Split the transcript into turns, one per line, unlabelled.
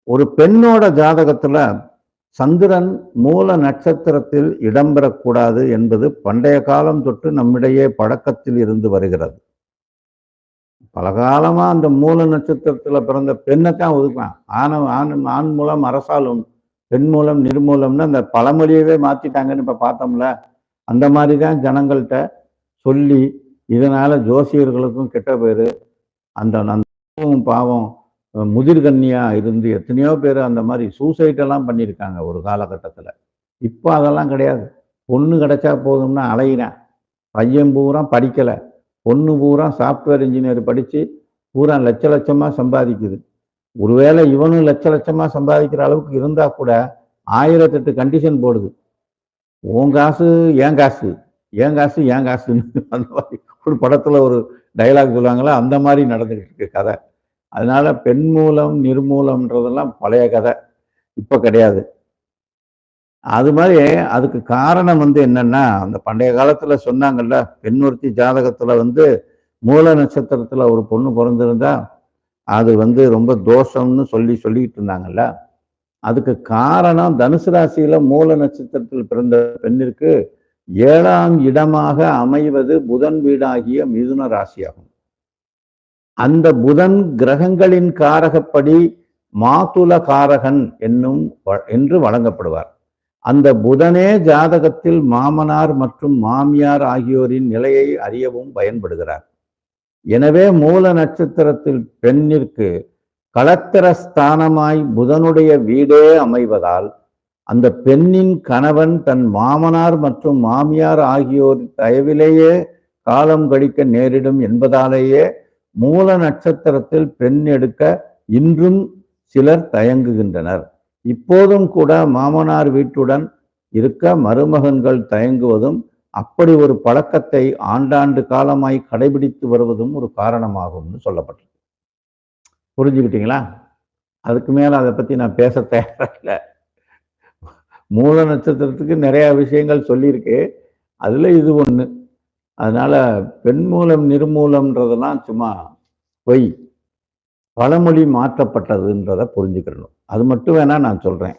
ஒரு பெண்ணோட ஜாதகத்துல சந்திரன் மூல நட்சத்திரத்தில் இடம்பெறக்கூடாது என்பது பண்டைய காலம் தொட்டு நம்மிடையே பழக்கத்தில் இருந்து வருகிறது. பல காலமா அந்த மூல நட்சத்திரத்துல பிறந்த பெண்ணைத்தான் ஒதுக்குவான். ஆண் மூலம் அரசாலும், பெண் மூலம் நிர்மூலம்னு அந்த பழமொழியவே மாத்திட்டாங்கன்னு இப்ப பார்த்தோம்ல. அந்த மாதிரிதான் ஜனங்கள்கிட்ட சொல்லி இதனால ஜோசியர்களுக்கும் கெட்ட பேரு. அந்த பாவம் முதிர்கன்னியா இருந்து எத்தனையோ பேர் அந்த மாதிரி சூசைட் எல்லாம் பண்ணியிருக்காங்க ஒரு காலகட்டத்தில். இப்போ அதெல்லாம் கிடையாது. பொண்ணு கிடைச்சா போதும்னா அலையிறேன். பையன் பூரா படிக்கலை, பொண்ணு பூரா சாஃப்ட்வேர் இன்ஜினியர் படித்து பூரா லட்ச லட்சமாக சம்பாதிக்குது. ஒருவேளை இவனும் லட்ச லட்சமாக சம்பாதிக்கிற அளவுக்கு இருந்தால் கூட 1008 கண்டிஷன் போடுது. உன் காசு ஏன் காசு, ஏன் காசு ஏன் காசுன்னு அந்த மாதிரி ஒரு படத்தில் ஒரு டைலாக் சொல்லுவாங்களா, அந்த மாதிரி நடந்துக்கிட்டு இருக்கு கதை. அதனால பெண் மூலம் நிர்மூலம்ன்றதெல்லாம் பழைய கதை, இப்போ கிடையாது. அது மாதிரி அதுக்கு காரணம் என்னன்னா, அந்த பண்டைய காலத்துல சொன்னாங்கல்ல, பெண் ஒருத்தி ஜாதகத்துல மூல நட்சத்திரத்துல ஒரு பொண்ணு பிறந்திருந்தா அது ரொம்ப தோஷம்னு சொல்லிக்கிட்டு இருந்தாங்கல்ல. அதுக்கு காரணம் தனுசு ராசியில மூல நட்சத்திரத்தில் பிறந்த பெண்ணிற்கு 7ஆம் இடமாக அமைவது புதன் வீடாகிய மிதுன ராசியாகும். அந்த புதன் கிரகங்களின் காரகப்படி மாதுல காரகன் என்று வழங்கப்படுவார். அந்த புதனே ஜாதகத்தில் மாமனார் மற்றும் மாமியார் ஆகியோரின் நிலையை அறியவும் பயன்படுகிறார். எனவே மூல நட்சத்திரத்தில் பெண்ணிற்கு களத்திர ஸ்தானமாய் புதனுடைய வீடே அமைவதால் அந்த பெண்ணின் கணவன் தன் மாமனார் மற்றும் மாமியார் ஆகியோர் தயவிலேயே காலம் கழிக்க நேரிடும் என்பதாலேயே மூல நட்சத்திரத்தில் பெண் எடுக்க இன்றும் சிலர் தயங்குகின்றனர். இப்போதும் கூட மாமனார் வீட்டுடன் இருக்க மருமகன்கள் தயங்குவதும் அப்படி ஒரு பழக்கத்தை ஆண்டாண்டு காலமாய் கடைபிடித்து வருவதும் ஒரு காரணமாகும்னு சொல்லப்பட்டது. புரிஞ்சுக்கிட்டீங்களா? அதுக்கு மேல அதை பத்தி நான் பேச தேவையில்லை. மூல நட்சத்திரத்துக்கு நிறைய விஷயங்கள் சொல்லியிருக்கு, அதுல இது ஒண்ணு. அதனால பெண் மூலம் நிர்மூலம்ன்றதெல்லாம் சும்மா பொய், பழமொழி மாற்றப்பட்டதுன்றதை புரிஞ்சுக்கணும். அது மட்டும் வேணா நான் சொல்றேன்.